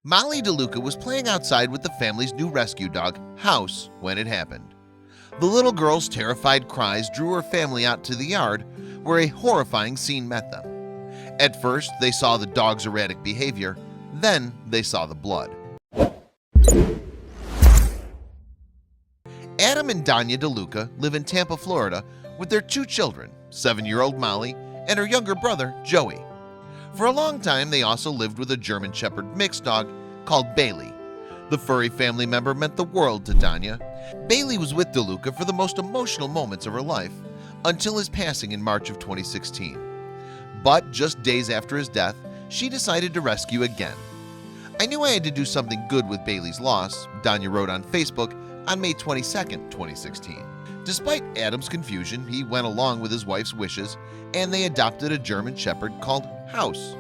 Molly DeLuca was playing outside with the family's new rescue dog, House, when it happened. The little girl's terrified cries drew her family out to the yard, where a horrifying scene met them. At first, they saw the dog's erratic behavior, then they saw the blood. Adam and Danya DeLuca live in Tampa, Florida, with their two children, 7-year-old Molly and her younger brother, Joey. For a long time, they also lived with a German Shepherd mixed dog called Bailey. The furry family member meant the world to Danya. Bailey was with DeLuca for the most emotional moments of her life until his passing in March of 2016. But just days after his death, she decided to rescue again. "I knew I had to do something good with Bailey's loss," Danya wrote on Facebook on May 22, 2016. Despite Adam's confusion, he went along with his wife's wishes, and they adopted a German Shepherd called House.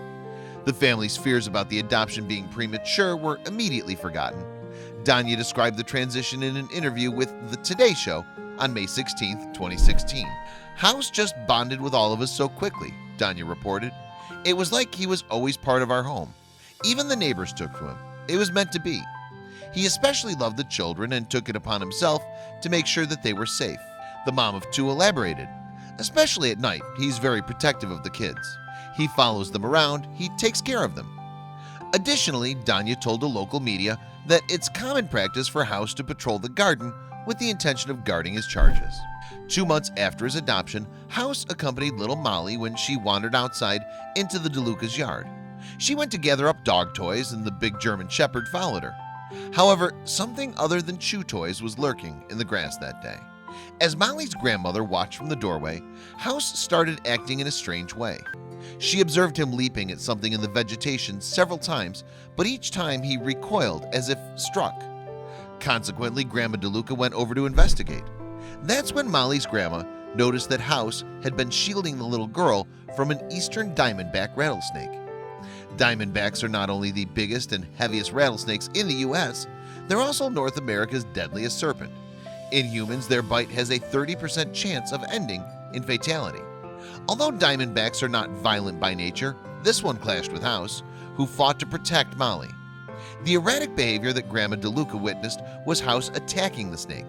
The family's fears about the adoption being premature were immediately forgotten. Danya described the transition in an interview with The Today Show on May 16, 2016. "House just bonded with all of us so quickly," Danya reported. "It was like he was always part of our home. Even the neighbors took to him. It was meant to be. He especially loved the children and took it upon himself to make sure that they were safe." The mom of two elaborated, "Especially at night, he's very protective of the kids. He follows them around, he takes care of them." Additionally, Danya told the local media that it's common practice for House to patrol the garden with the intention of guarding his charges. 2 months after his adoption, House accompanied little Molly when she wandered outside into the DeLuca's yard. She went to gather up dog toys, and the big German Shepherd followed her. However, something other than chew toys was lurking in the grass that day. As Molly's grandmother watched from the doorway, House started acting in a strange way. She observed him leaping at something in the vegetation several times, but each time he recoiled as if struck. Consequently, Grandma DeLuca went over to investigate. That's when Molly's grandma noticed that House had been shielding the little girl from an eastern diamondback rattlesnake. Diamondbacks are not only the biggest and heaviest rattlesnakes in the US, they're also North America's deadliest serpent. In humans, their bite has a 30% chance of ending in fatality. Although diamondbacks are not violent by nature, this one clashed with House, who fought to protect Molly. The erratic behavior that Grandma DeLuca witnessed was House attacking the snake.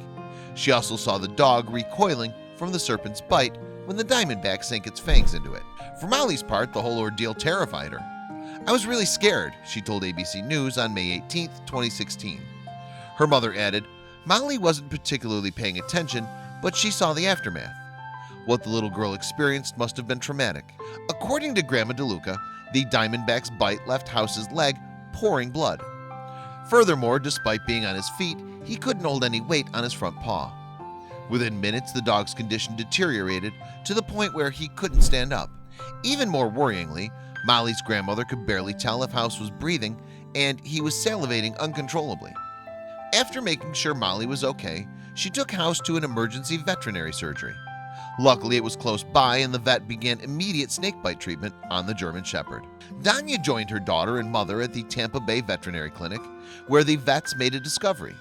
She also saw the dog recoiling from the serpent's bite when the diamondback sank its fangs into it. For Molly's part, the whole ordeal terrified her. "I was really scared," she told ABC News on May 18, 2016. Her mother added, "Molly wasn't particularly paying attention, but she saw the aftermath. What the little girl experienced must have been traumatic." According to Grandma DeLuca, the diamondback's bite left House's leg pouring blood. Furthermore, despite being on his feet, he couldn't hold any weight on his front paw. Within minutes, the dog's condition deteriorated to the point where he couldn't stand up. Even more worryingly, Molly's grandmother could barely tell if House was breathing, and he was salivating uncontrollably. After making sure Molly was okay, she took House to an emergency veterinary surgery. Luckily, it was close by, and the vet began immediate snakebite treatment on the German Shepherd. Danya joined her daughter and mother at the Tampa Bay Veterinary Clinic, where the vets made a discovery.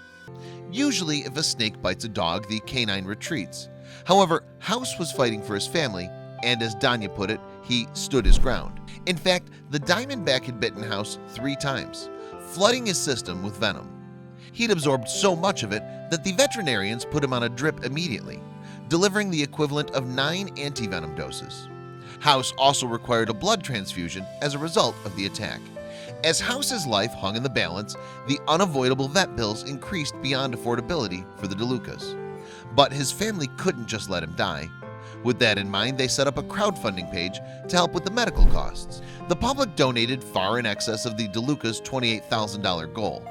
Usually, if a snake bites a dog, the canine retreats. However, House was fighting for his family, and as Danya put it, he stood his ground. In fact, the diamondback had bitten House 3 times, flooding his system with venom. He'd absorbed so much of it that the veterinarians put him on a drip immediately, delivering the equivalent of 9 anti-venom doses. House also required a blood transfusion as a result of the attack. As House's life hung in the balance, the unavoidable vet bills increased beyond affordability for the DeLucas. But his family couldn't just let him die. With that in mind, they set up a crowdfunding page to help with the medical costs. The public donated far in excess of the DeLucas' $28,000 goal.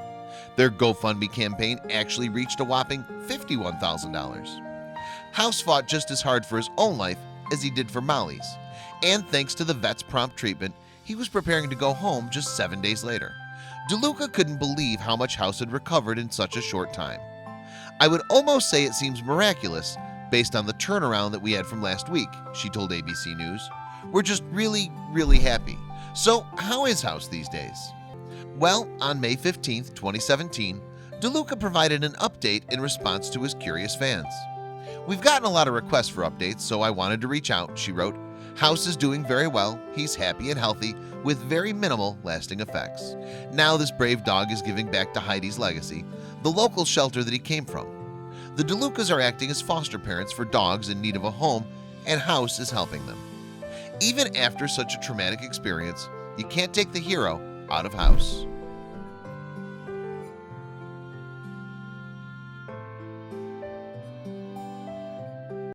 Their GoFundMe campaign actually reached a whopping $51,000. House fought just as hard for his own life as he did for Molly's, and thanks to the vet's prompt treatment, he was preparing to go home just 7 days later. DeLuca couldn't believe how much House had recovered in such a short time. "I would almost say it seems miraculous based on the turnaround that we had from last week," she told ABC News. "We're just really happy." So how is House these days? Well, on May 15, 2017, DeLuca provided an update in response to his curious fans. "We've gotten a lot of requests for updates, so I wanted to reach out," she wrote. "House is doing very well. He's happy and healthy, with very minimal lasting effects. Now this brave dog is giving back to Heidi's legacy, the local shelter that he came from. The DeLucas are acting as foster parents for dogs in need of a home, and House is helping them. Even after such a traumatic experience, you can't take the hero out of House.